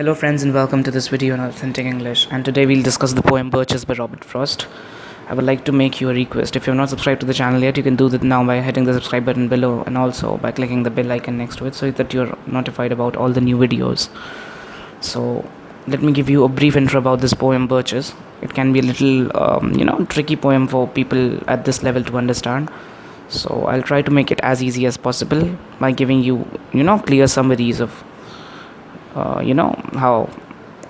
Hello friends and welcome to this video on Authentic English, and today we'll discuss the poem Birches by Robert Frost. I would like to make you a request. If you have not subscribed to the channel yet, you can do that now by hitting the subscribe button below and also by clicking the bell icon next to it so that you're notified about all the new videos. So let me give you a brief intro about this poem Birches. It can be a little tricky poem for people at this level to understand. So I'll try to make it as easy as possible by giving you clear summaries of how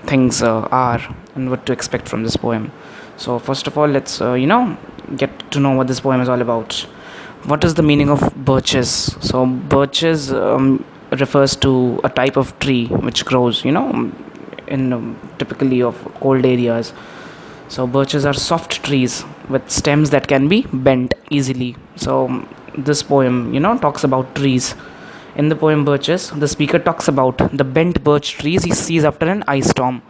things are and what to expect from this poem. So first of all, let's get to know what this poem is all about. What is the meaning of birches? So birches refers to a type of tree which grows in typically of cold areas. So birches are soft trees with stems that can be bent easily. So this poem talks about trees. In the poem Birches, the speaker talks about the bent birch trees he sees after an ice storm.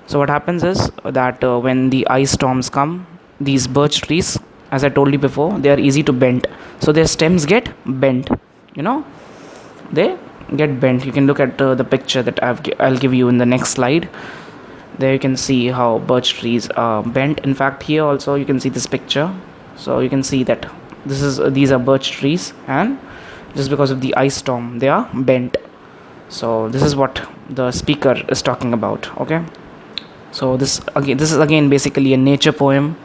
So what happens is that when the ice storms come, these birch trees, as I told you before, they are easy to bend. So their stems get bent. They get bent. You can look at the picture that I'll give you in the next slide. There you can see how birch trees are bent. In fact, here also you can see this picture. So you can see that these are birch trees, and just because of the ice storm they are bent. So this is what the speaker is talking about. Okay, so this is again basically a nature poem,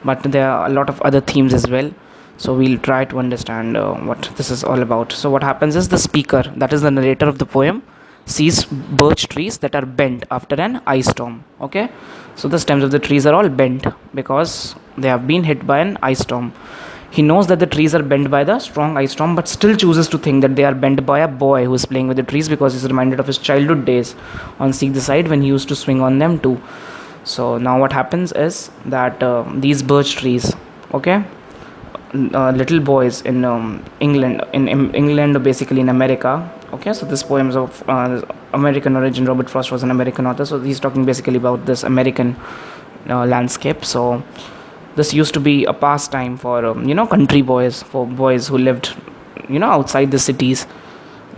but there are a lot of other themes as well. So we'll try to understand what this is all about. So what happens is the speaker, that is the narrator of the poem, sees birch trees that are bent after an ice storm. Okay, so the stems of the trees are all bent because they have been hit by an ice storm. He knows that the trees are bent by the strong ice storm, but still chooses to think that they are bent by a boy who is playing with the trees because he's reminded of his childhood days on Seek the Side when he used to swing on them too. So now what happens is that these birch trees, okay, little boys in England, England, basically in America. Okay, so this poem is of American origin. Robert Frost was an American author, so he's talking basically about this American landscape. So this used to be a pastime for country boys, for boys who lived outside the cities,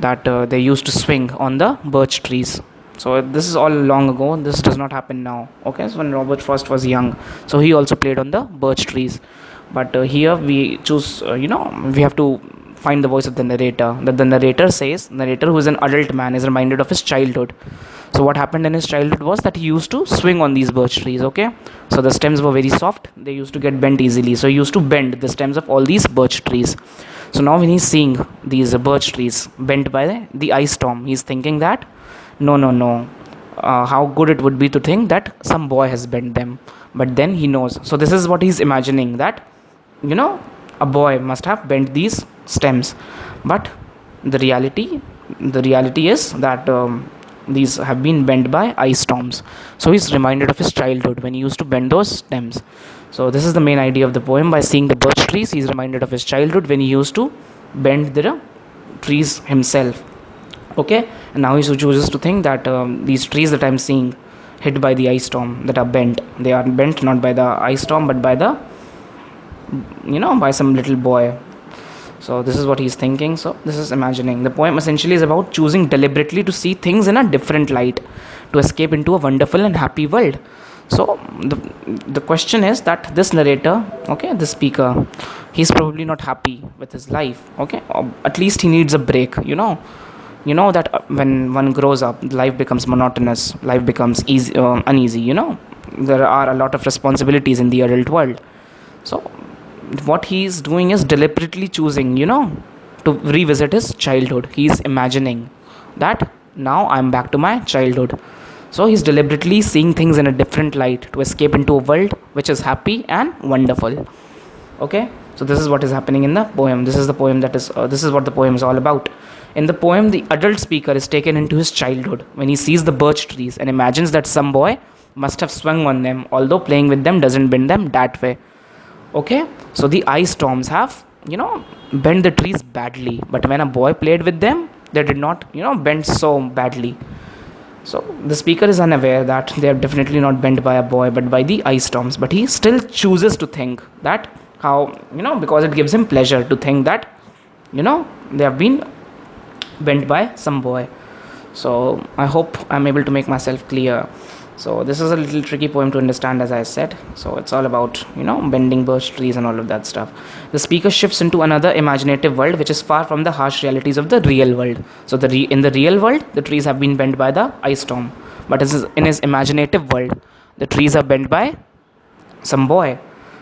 that they used to swing on the birch trees. So this is all long ago. This does not happen now. Okay, so when Robert Frost was young, so he also played on the birch trees. But here we choose we have to find the voice of the narrator. That the narrator who is an adult man, is reminded of his childhood. So what happened in his childhood was that he used to swing on these birch trees. Okay, so the stems were very soft, they used to get bent easily, so he used to bend the stems of all these birch trees. So now when he's seeing these birch trees bent by the ice storm, he's thinking that no, how good it would be to think that some boy has bent them. But then he knows, so this is what he's imagining, that a boy must have bent these stems. But the reality is that these have been bent by ice storms. So he's reminded of his childhood when he used to bend those stems. So this is the main idea of the poem. By seeing the birch trees, he's reminded of his childhood when he used to bend the trees himself. Okay, and now he chooses to think that these trees that I'm seeing hit by the ice storm, that are bent, they are bent not by the ice storm but by the by some little boy. So this is what he's thinking. So this is imagining. The poem essentially is about choosing deliberately to see things in a different light, to escape into a wonderful and happy world. So the question is that this narrator, okay, the speaker, he's probably not happy with his life. Okay, or at least he needs a break. That when one grows up, life becomes monotonous, life becomes uneasy. There are a lot of responsibilities in the adult world. So what he's doing is deliberately choosing to revisit his childhood. He's imagining that now I'm back to my childhood. So he's deliberately seeing things in a different light to escape into a world which is happy and wonderful. Okay, so this is what is happening in the poem. This is the poem this is what the poem is all about. In the poem, the adult speaker is taken into his childhood when he sees the birch trees and imagines that some boy must have swung on them, although playing with them doesn't bend them that way. Okay, so the ice storms have bent the trees badly, but when a boy played with them, they did not bend so badly. So the speaker is unaware that they are definitely not bent by a boy but by the ice storms, but he still chooses to think that how because it gives him pleasure to think that they have been bent by some boy. So I hope I'm able to make myself clear. So this is a little tricky poem to understand, as I said. So it's all about, bending birch trees and all of that stuff. The speaker shifts into another imaginative world which is far from the harsh realities of the real world. So in the real world, the trees have been bent by the ice storm, but in his imaginative world, the trees are bent by some boy.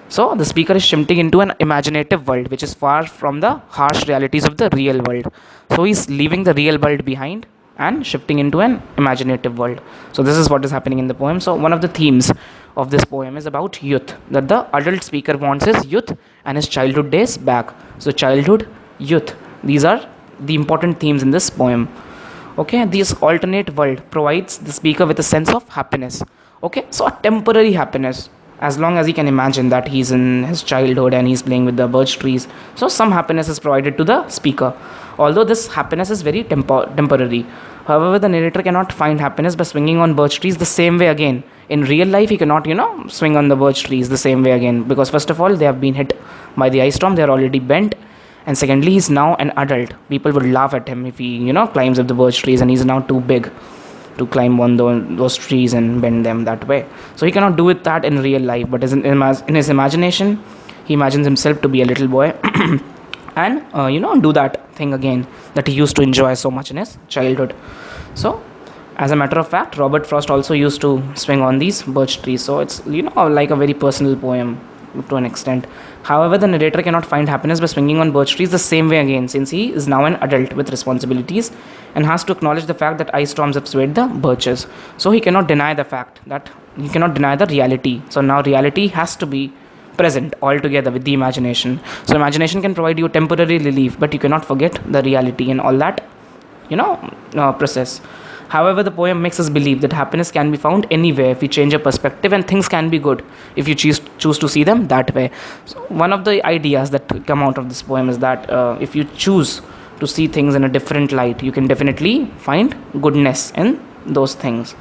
So the speaker is shifting into an imaginative world which is far from the harsh realities of the real world. So he's leaving the real world behind and shifting into an imaginative world. So this is what is happening in the poem. So one of the themes of this poem is about youth, that the adult speaker wants his youth and his childhood days back. So childhood, youth, these are the important themes in this poem. Okay, this alternate world provides the speaker with a sense of happiness. Okay, so a temporary happiness, as long as he can imagine that he's in his childhood and he's playing with the birch trees. So some happiness is provided to the speaker, although this happiness is very temporary. However, the narrator cannot find happiness by swinging on birch trees the same way again. In real life, he cannot, swing on the birch trees the same way again, because first of all, they have been hit by the ice storm, they are already bent. And secondly, he's now an adult. People would laugh at him if he, climbs up the birch trees, and he's now too big to climb on those trees and bend them that way. So he cannot do it that in real life, but in his imagination, he imagines himself to be a little boy and do that thing again that he used to enjoy so much in his childhood. So as a matter of fact, Robert Frost also used to swing on these birch trees. So it's like a very personal poem to an extent. However, the narrator cannot find happiness by swinging on birch trees the same way again, since he is now an adult with responsibilities and has to acknowledge the fact that ice storms have swayed the birches. So he cannot deny the reality. So now reality has to be present altogether with the imagination. So imagination can provide you temporary relief, but you cannot forget the reality and all that process. However, the poem makes us believe that happiness can be found anywhere if we change our perspective, and things can be good if you choose to see them that way. So one of the ideas that come out of this poem is that if you choose to see things in a different light, you can definitely find goodness in those things.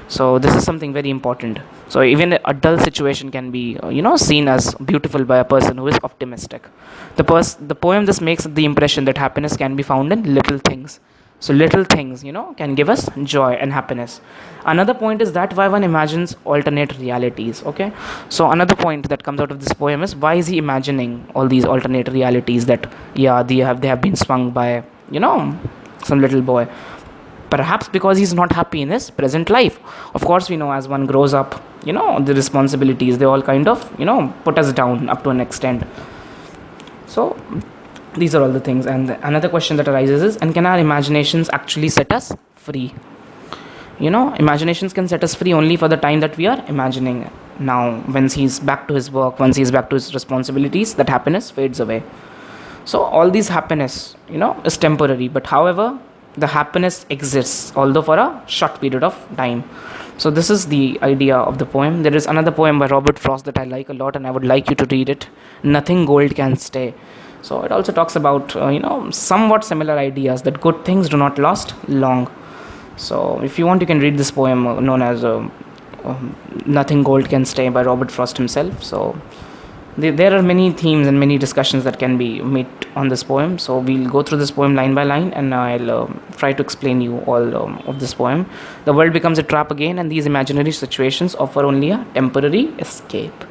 So this is something very important. So even a dull situation can be seen as beautiful by a person who is optimistic. The poem thus makes the impression that happiness can be found in little things. So little things, can give us joy and happiness. Another point is that why one imagines alternate realities. Okay, so another point that comes out of this poem is, why is he imagining all these alternate realities that they have been swung by some little boy? Perhaps because he's not happy in his present life. Of course, we know as one grows up, the responsibilities, they all kind of put us down up to an extent. So these are all the things. And another question that arises is, and can our imaginations actually set us free? Imaginations can set us free only for the time that we are imagining. Now once he's back to his work, once he's back to his responsibilities, that happiness fades away. So all these happiness is temporary, but however, the happiness exists, although for a short period of time. So this is the idea of the poem. There is another poem by Robert Frost that I like a lot, and I would like you to read it. Nothing Gold Can Stay. So it also talks about somewhat similar ideas, that good things do not last long. So if you want, you can read this poem known as Nothing Gold Can Stay by Robert Frost himself. So there are many themes and many discussions that can be made on this poem. So we'll go through this poem line by line, and I'll try to explain you all of this poem. The world becomes a trap again, and these imaginary situations offer only a temporary escape.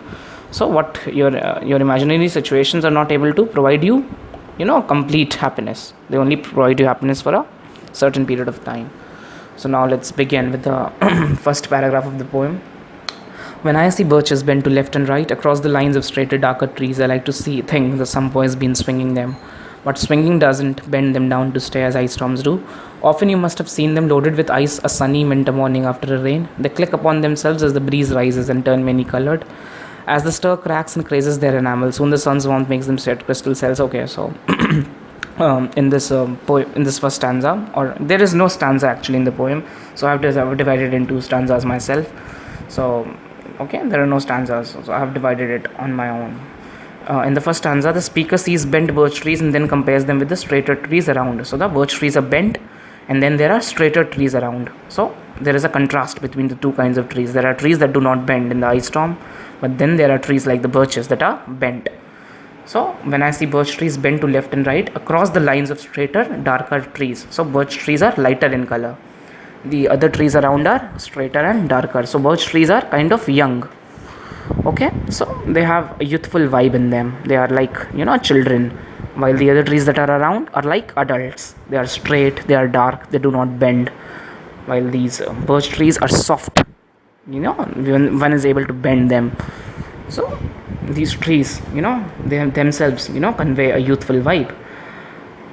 So what your imaginary situations are not able to provide you complete happiness. They only provide you happiness for a certain period of time. So now let's begin with the first paragraph of the poem. When I see birches bent to left and right across the lines of straighter, darker trees, I like to think that some boy has been swinging them. But swinging doesn't bend them down to stay as ice storms do. Often you must have seen them loaded with ice a sunny winter morning after a rain. They click upon themselves as the breeze rises and turn many-colored. As the stir cracks and crazes their enamel, soon the sun's warmth makes them set crystal cells. Okay, so in this first stanza, or there is no stanza actually in the poem, so I've divided it into stanzas myself. So okay, there are no stanzas, so I have divided it on my own. In the first stanza, the speaker sees bent birch trees and then compares them with the straighter trees around. So the birch trees are bent, and then there are straighter trees around. So there is a contrast between the two kinds of trees. There are trees that do not bend in the ice storm, but then there are trees like the birches that are bent. So when I see birch trees bent to left and right across the lines of straighter, darker trees. So birch trees are lighter in color. The other trees around are straighter and darker. So birch trees are kind of young. Okay, so they have a youthful vibe in them. They are like, children. While the other trees that are around are like adults. They are straight, they are dark, they do not bend. While these birch trees are soft. When one is able to bend them. So these trees, they have themselves, convey a youthful vibe.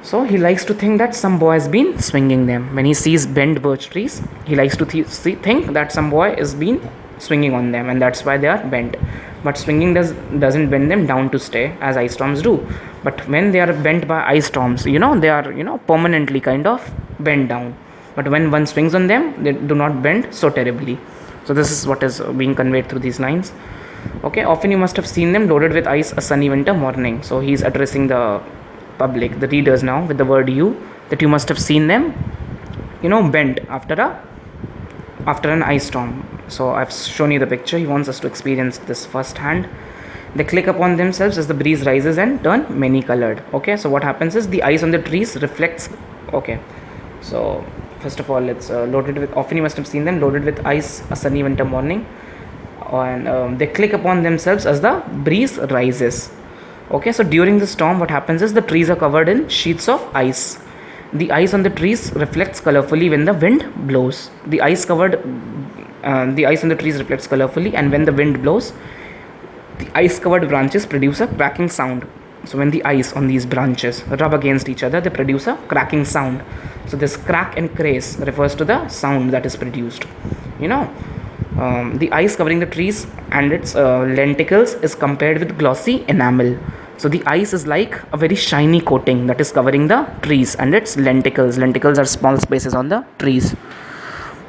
So he likes to think that some boy has been swinging them. When he sees bent birch trees, he likes to think that some boy is been swinging on them, and that's why they are bent. But swinging doesn't bend them down to stay, as ice storms do. But when they are bent by ice storms, they are permanently kind of bent down. But when one swings on them, they do not bend so terribly. So this is what is being conveyed through these lines. Okay, often you must have seen them loaded with ice a sunny winter morning. So he's addressing the public, the readers now, with the word you, that you must have seen them, bent after an ice storm. So I've shown you the picture. He wants us to experience this firsthand. They click upon themselves as the breeze rises and turn many colored. Okay, so what happens is the ice on the trees reflects. Okay, so first of all, it's loaded with, often you must have seen them loaded with ice a sunny winter morning, and they click upon themselves as the breeze rises. Okay, so during the storm, what happens is the trees are covered in sheets of ice. The ice on the trees reflects colorfully when the wind blows. The ice on the trees reflects colorfully, and when the wind blows, the ice covered branches produce a cracking sound. So when the ice on these branches rub against each other, they produce a cracking sound. So this crack and craze refers to the sound that is produced. The ice covering the trees and its lenticels is compared with glossy enamel. So the ice is like a very shiny coating that is covering the trees and its lenticels. Lenticels are small spaces on the trees.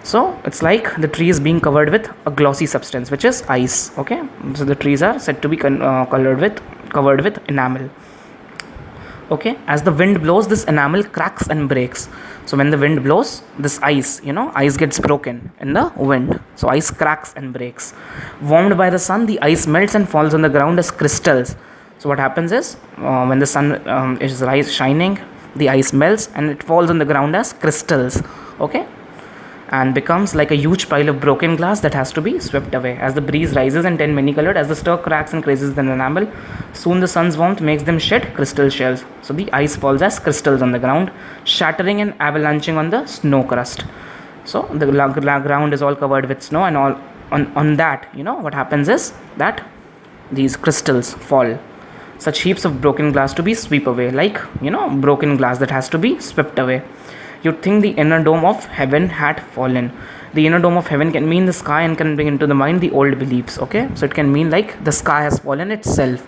So it's like the tree is being covered with a glossy substance, which is ice. Okay, so the trees are said to be covered with enamel. Okay, as the wind blows, this enamel cracks and breaks. So when the wind blows, this ice gets broken in the wind. So ice cracks and breaks. Warmed by the sun, the ice melts and falls on the ground as crystals. So what happens is when the sun is shining, the ice melts and it falls on the ground as crystals. Okay, and becomes like a huge pile of broken glass that has to be swept away. As the breeze rises and turns many-colored, as the stir cracks and crazes the enamel, soon the sun's warmth makes them shed crystal shells. So the ice falls as crystals on the ground, shattering and avalanching on the snow crust. So the ground is all covered with snow, and all on that, what happens is that these crystals fall. Such heaps of broken glass to be swept away, like broken glass that has to be swept away. You'd think the inner dome of heaven had fallen. The inner dome of heaven can mean the sky and can bring into the mind the old beliefs. Okay, so it can mean like the sky has fallen itself.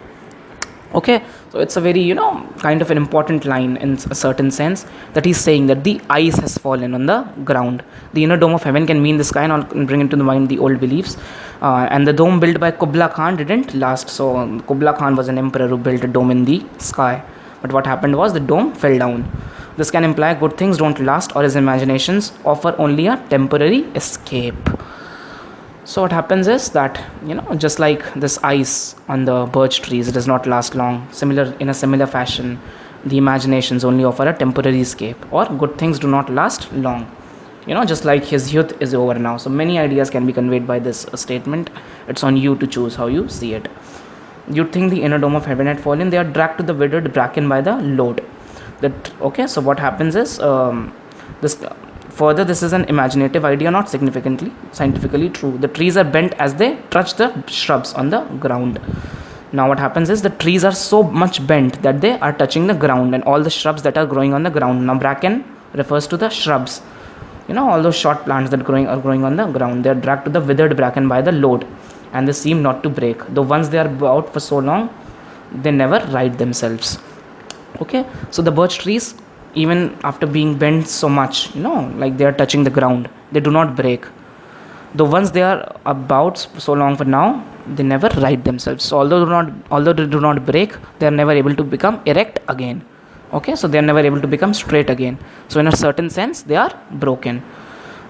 Okay, so it's a very kind of an important line in a certain sense, that he's saying that the ice has fallen on the ground. The inner dome of heaven can mean the sky and bring into the mind the old beliefs. And the dome built by Kublai Khan didn't last. So Kublai Khan was an emperor who built a dome in the sky, but what happened was the dome fell down. This can imply good things don't last, or his imaginations offer only a temporary escape. So what happens is that, just like this ice on the birch trees, it does not last long. In a similar fashion, the imaginations only offer a temporary escape, or good things do not last long. Just like his youth is over now. So many ideas can be conveyed by this statement. It's on you to choose how you see it. You'd think the inner dome of heaven had fallen. They are dragged to the withered bracken by the load. So what happens is this is an imaginative idea, not scientifically true. The trees are bent as they touch the shrubs on the ground. Now what happens is the trees are so much bent that they are touching the ground and all the shrubs that are growing on the ground. Now bracken refers to the shrubs, all those short plants that are growing on the ground. They are dragged to the withered bracken by the load, and they seem not to break, though once they are out for so long, they never right themselves. Okay, so the birch trees, even after being bent so much, like they are touching the ground, they do not break, though once they are about so long for now, they never right themselves. So although they do not break, they are never able to become erect again. Okay, so they are never able to become straight again. So in a certain sense, they are broken.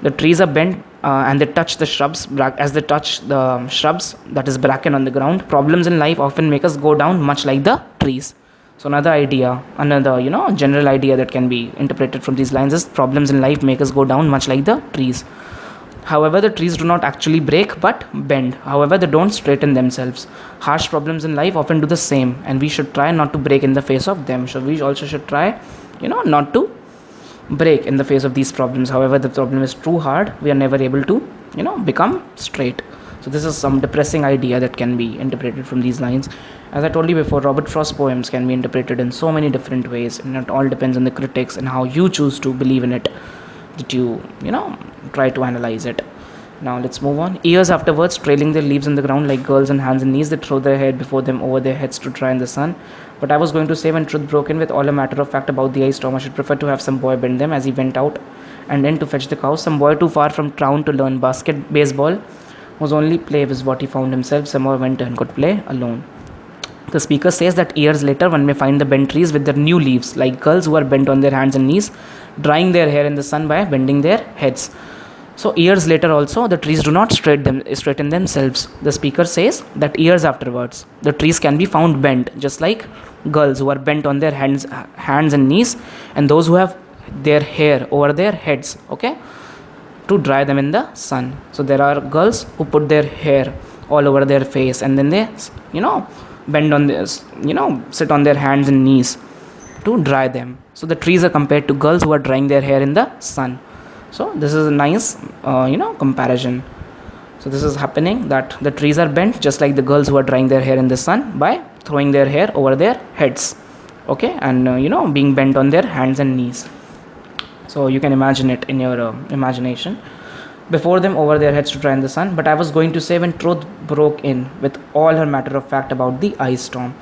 The trees are bent and they touch the shrubs. As they touch the shrubs, that is bracken on the ground, problems in life often make us go down, much like the trees. So another idea, another general idea that can be interpreted from these lines is problems in life make us go down, much like the trees. However, the trees do not actually break but bend. However, they don't straighten themselves. Harsh problems in life often do the same, and we should try not to break in the face of them. So we also should try, not to break in the face of these problems. However, the problem is too hard, we are never able to, become straight. So this is some depressing idea that can be interpreted from these lines. As I told you before, Robert Frost's poems can be interpreted in so many different ways, and it all depends on the critics and how you choose to believe in it, that you try to analyze it. Now let's move on. Years afterwards, trailing their leaves on the ground like girls on hands and knees, they throw their hair before them over their heads to dry in the sun. But I was going to say, when truth broke in with all a matter of fact about the ice storm, I should prefer to have some boy bend them as he went out and in to fetch the cows. Some boy too far from town to learn baseball, whose only play was what he found himself. Some boy went and could play alone. The speaker says that years later one may find the bent trees with their new leaves, like girls who are bent on their hands and knees, drying their hair in the sun by bending their heads. So years later also, the trees do not straighten themselves. The speaker says that years afterwards, the trees can be found bent, just like girls who are bent on their hands and knees, and those who have their hair over their heads, to dry them in the sun. So there are girls who put their hair all over their face, and then they, bend on this, sit on their hands and knees to dry them. So the trees are compared to girls who are drying their hair in the sun. So this is a nice comparison. So this is happening, that the trees are bent just like the girls who are drying their hair in the sun by throwing their hair over their heads, and being bent on their hands and knees. So you can imagine it in your imagination. Before them over their heads to dry in the sun. But I was going to say, when truth broke in with all her matter of fact about the ice storm.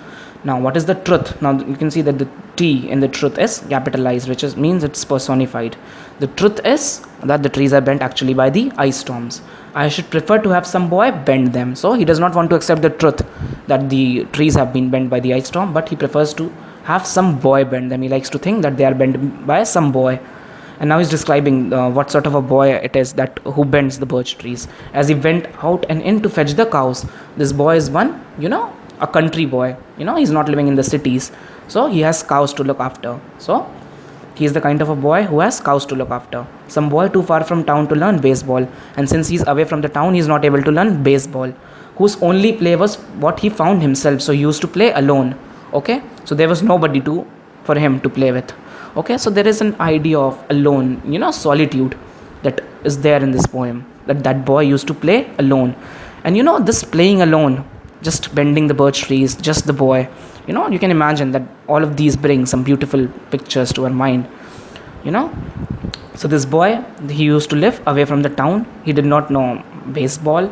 Now what is the truth? Now you can see that the T in the truth is capitalized, which means it's personified. The truth is that the trees are bent actually by the ice storms. I should prefer to have some boy bend them. So he does not want to accept the truth that the trees have been bent by the ice storm, but he prefers to have some boy bend them. He likes to think that they are bent by some boy. And now he's describing what sort of a boy it is that who bends the birch trees. As he went out and in to fetch the cows, this boy is one, a country boy. He's not living in the cities, so he has cows to look after. So he is the kind of a boy who has cows to look after. Some boy too far from town to learn baseball, and since he's away from the town, he's not able to learn baseball, whose only play was what he found himself. So he used to play alone. So there was nobody for him to play with. So there is an idea of alone, solitude, that is there in this poem, that boy used to play alone. And this playing alone, just bending the birch trees, just the boy, you can imagine that all of these bring some beautiful pictures to our mind. So this boy, he used to live away from the town. He did not know baseball,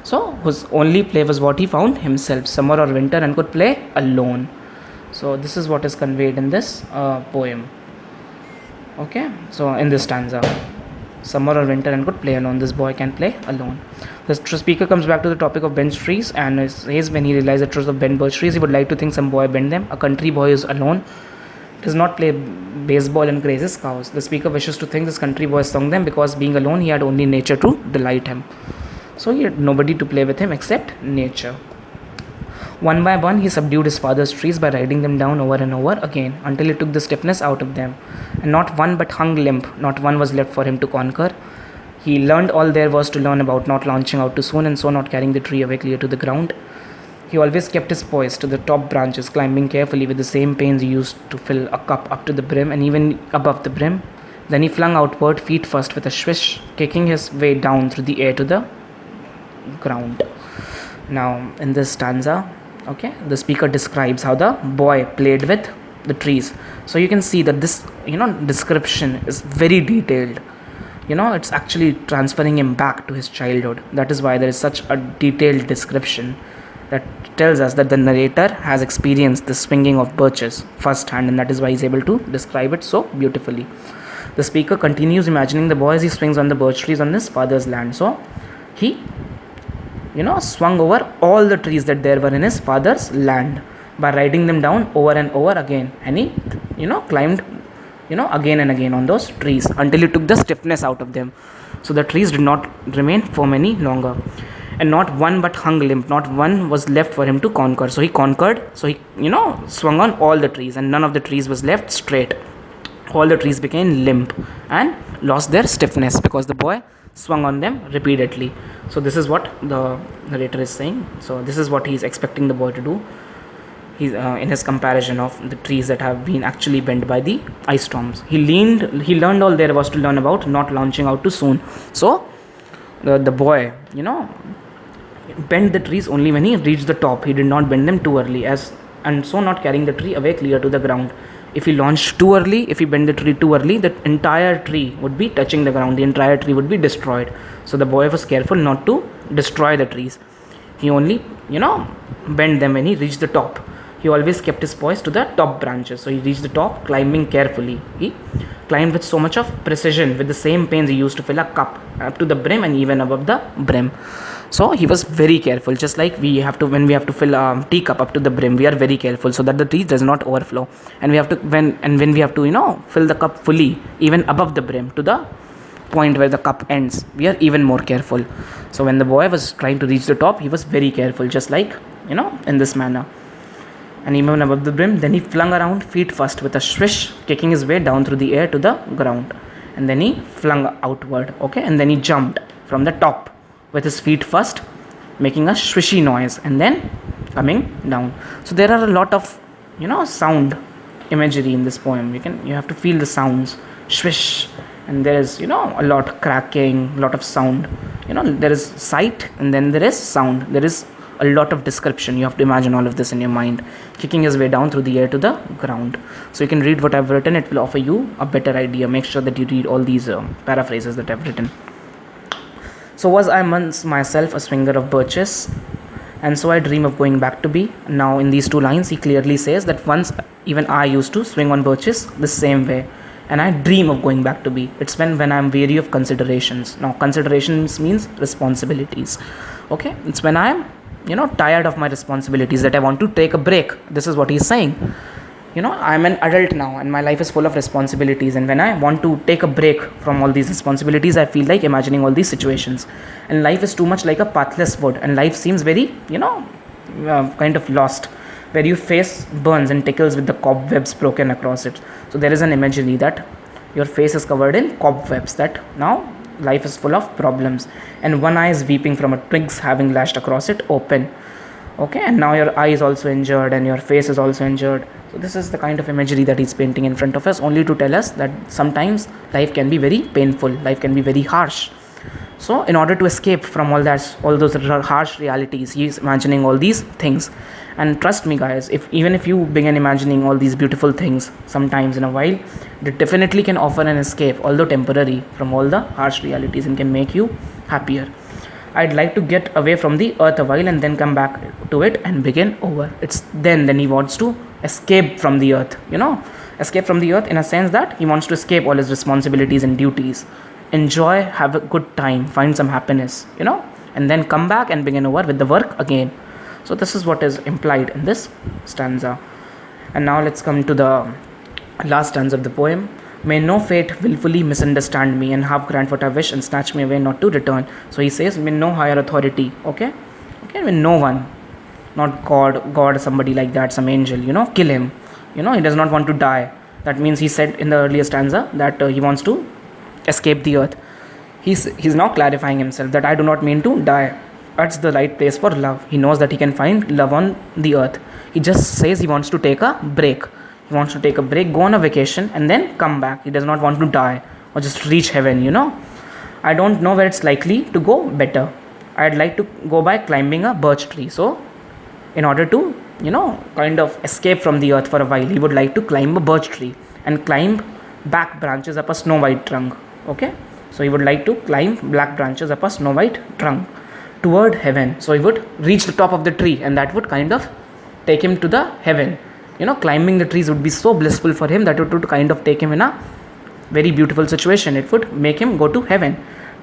so his only play was what he found himself, summer or winter, and could play alone. So this is what is conveyed in this poem. So in this stanza, summer or winter and could play alone, this boy can play alone. The speaker comes back to the topic of bent trees and says, when he realized the truth of bent birch trees, he would like to think some boy bend them. A country boy is alone, does not play baseball and grazes cows. The speaker wishes to think this country boy sung them because being alone he had only nature to delight him. So he had nobody to play with him except nature. One by one, he subdued his father's trees by riding them down over and over again until he took the stiffness out of them. And not one but hung limp, not one was left for him to conquer. He learned all there was to learn about not launching out too soon and so not carrying the tree away clear to the ground. He always kept his poise to the top branches, climbing carefully with the same pains he used to fill a cup up to the brim and even above the brim. Then he flung outward, feet first, with a swish, kicking his way down through the air to the ground. Now, in this stanza, the speaker describes how the boy played with the trees. So you can see that this, description is very detailed. It's actually transferring him back to his childhood. That is why there is such a detailed description that tells us that the narrator has experienced the swinging of birches firsthand, and that is why he's able to describe it so beautifully. The speaker continues imagining the boy as he swings on the birch trees on his father's land. So he swung over all the trees that there were in his father's land by riding them down over and over again, and he climbed again and again on those trees until he took the stiffness out of them. So the trees did not remain firm any longer, and not one but hung limp. Not one was left for him to conquer. So he conquered. So he, swung on all the trees, and none of the trees was left straight. All the trees became limp and lost their stiffness because the boy swung on them repeatedly. So this is what the narrator is saying. So this is what he is expecting the boy to do. He's in his comparison of the trees that have been actually bent by the ice storms. He learned all there was to learn about not launching out too soon. So the boy, bent the trees only when he reached the top. He did not bend them too early, and so not carrying the tree away clear to the ground. If he launched too early, if he bent the tree too early, the entire tree would be touching the ground. The entire tree would be destroyed. So the boy was careful not to destroy the trees. He only, bent them when he reached the top. He always kept his poise to the top branches. So he reached the top, climbing carefully. He climbed with so much of precision, with the same pains he used to fill a cup up to the brim and even above the brim. So he was very careful, just like when we have to fill a teacup up to the brim, we are very careful so that the tea does not overflow. And when we have to fill the cup fully, even above the brim to the point where the cup ends, we are even more careful. So when the boy was trying to reach the top, he was very careful, just like in this manner. And even above the brim, then he flung around feet first with a swish, kicking his way down through the air to the ground. And then he flung outward, okay, and then he jumped from the top with his feet first, making a swishy noise, and then coming down. So there are a lot of sound imagery in this poem. You have to feel the sounds, swish, and there is a lot cracking, a lot of sound. There is sight, and then there is sound. There is a lot of description. You have to imagine all of this in your mind, kicking his way down through the air to the ground. So you can read what I've written. It will offer you a better idea. Make sure that you read all these paraphrases that I've written. So was I once myself a swinger of birches, and so I dream of going back to be. Now in these two lines he clearly says that once even I used to swing on birches the same way, and I dream of going back to be. It's when I'm weary of considerations. Now considerations means responsibilities. Okay, it's when I am tired of my responsibilities, that I want to take a break. This is what he's saying. I'm an adult now and my life is full of responsibilities, and when I want to take a break from all these responsibilities, I feel like imagining all these situations. And life is too much like a pathless wood, and life seems very kind of lost, where your face burns and tickles with the cobwebs broken across it. So there is an imagery that your face is covered in cobwebs, that now life is full of problems, and one eye is weeping from a twigs having lashed across it open. Okay, and now your eye is also injured and your face is also injured. So this is the kind of imagery that he's painting in front of us, only to tell us that sometimes life can be very painful, life can be very harsh. So in order to escape from all those harsh realities, he is imagining all these things. And trust me guys, even if you begin imagining all these beautiful things sometimes in a while, it definitely can offer an escape, although temporary, from all the harsh realities, and can make you happier. I'd like to get away from the earth a while and then come back to it and begin over. It's then he wants to escape from the earth, escape from the earth in a sense that he wants to escape all his responsibilities and duties, enjoy, have a good time, find some happiness, and then come back and begin over with the work again. So this is what is implied in this stanza. And now let's come to the last stanza of the poem. May no fate willfully misunderstand me and half grant what I wish and snatch me away not to return. So he says, may no higher authority, okay, may no one, not God, somebody like that, some angel, kill him. He does not want to die. That means he said in the earlier stanza that he wants to escape the earth. He's now clarifying himself that I do not mean to die. That's the right place for love. He knows that he can find love on the earth. He just says he wants to take a break. He wants to take a break, go on a vacation, and then come back. He does not want to die or just reach heaven, I don't know where it's likely to go better. I'd like to go by climbing a birch tree. So, in order to, kind of escape from the earth for a while, he would like to climb a birch tree and climb back branches up a snow white trunk. Okay? So, he would like to climb black branches up a snow white trunk toward heaven. So, he would reach the top of the tree, and that would kind of take him to the heaven. Climbing the trees would be so blissful for him that it would kind of take him in a very beautiful situation. It would make him go to heaven.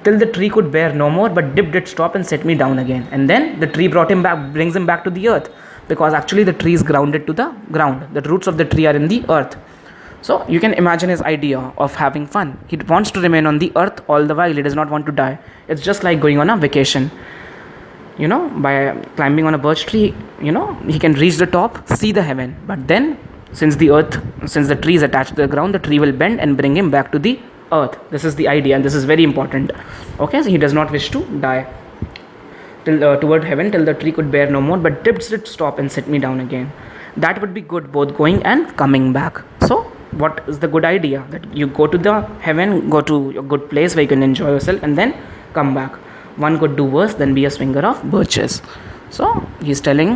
Till the tree could bear no more, but dip did stop and set me down again. And then the tree brings him back to the earth, because actually the tree is grounded to the ground. The roots of the tree are in the earth. So you can imagine his idea of having fun. He wants to remain on the earth all the while. He does not want to die. It's just like going on a vacation. By climbing on a birch tree, he can reach the top, see the heaven. But then, since the tree is attached to the ground, the tree will bend and bring him back to the earth. This is the idea, and this is very important. Okay, so he does not wish to die toward heaven till the tree could bear no more, but did stop and set me down again. That would be good, both going and coming back. So what is the good idea? That you go to the heaven, go to a good place where you can enjoy yourself, and then come back. One could do worse than be a swinger of birches. So he's telling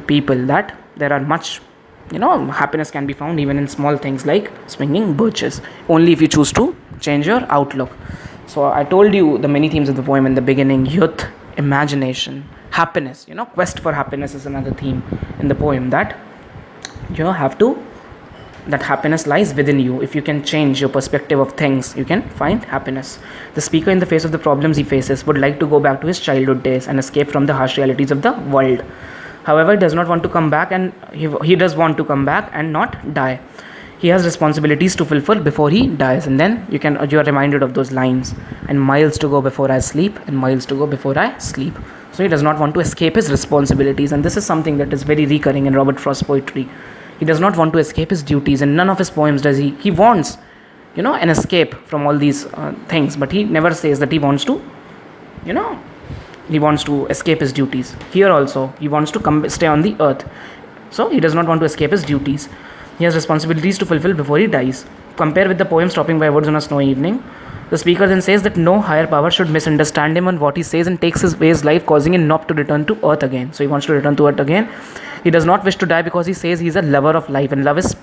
people that there are much, happiness can be found even in small things like swinging birches, only if you choose to change your outlook. So I told you the many themes of the poem in the beginning: youth, imagination, happiness. Quest for happiness is another theme in the poem, that that happiness lies within you. If you can change your perspective of things, you can find happiness. The speaker, in the face of the problems he faces, would like to go back to his childhood days and escape from the harsh realities of the world. However, he does not want to come back, and he does want to come back and not die. He has responsibilities to fulfill before he dies, and then you are reminded of those lines: and miles to go before I sleep, and miles to go before I sleep. So he does not want to escape his responsibilities, and this is something that is very recurring in Robert Frost's poetry. He does not want to escape his duties, and none of his poems does he. He wants, an escape from all these things, but he never says that he wants to, he wants to escape his duties. Here also, he wants to stay on the earth. So he does not want to escape his duties. He has responsibilities to fulfill before he dies. Compare with the poem Stopping by Woods on a Snowy Evening. The speaker then says that no higher power should misunderstand him on what he says and takes away his life, causing him not to return to earth again. So he wants to return to earth again. He does not wish to die because he says he is a lover of life, and love is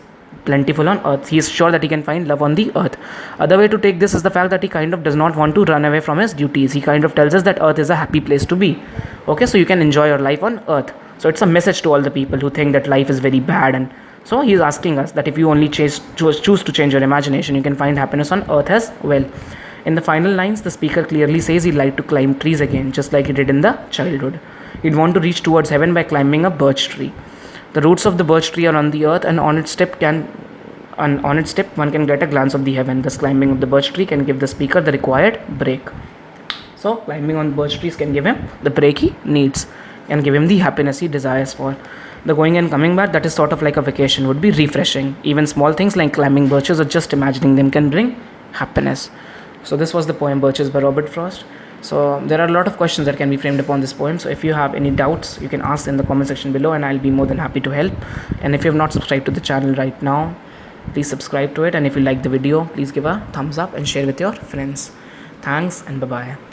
plentiful on earth. He is sure that he can find love on the earth. Other way to take this is the fact that he kind of does not want to run away from his duties. He kind of tells us that earth is a happy place to be. Okay, so you can enjoy your life on earth. So it's a message to all the people who think that life is very bad, and so he is asking us that if you only choose to change your imagination, you can find happiness on earth as well. In the final lines, the speaker clearly says he'd like to climb trees again, just like he did in the childhood. He'd want to reach towards heaven by climbing a birch tree. The roots of the birch tree are on the earth, and on its tip one can get a glance of the heaven. Thus, climbing of the birch tree can give the speaker the required break. So climbing on birch trees can give him the break he needs, and give him the happiness he desires for. The going and coming back, that is sort of like a vacation, would be refreshing. Even small things like climbing birches or just imagining them can bring happiness. So this was the poem Birches by Robert Frost. So there are a lot of questions that can be framed upon this poem. So if you have any doubts, you can ask in the comment section below, and I'll be more than happy to help. And if you have not subscribed to the channel right now, please subscribe to it. And if you like the video, please give a thumbs up and share with your friends. Thanks, and bye-bye.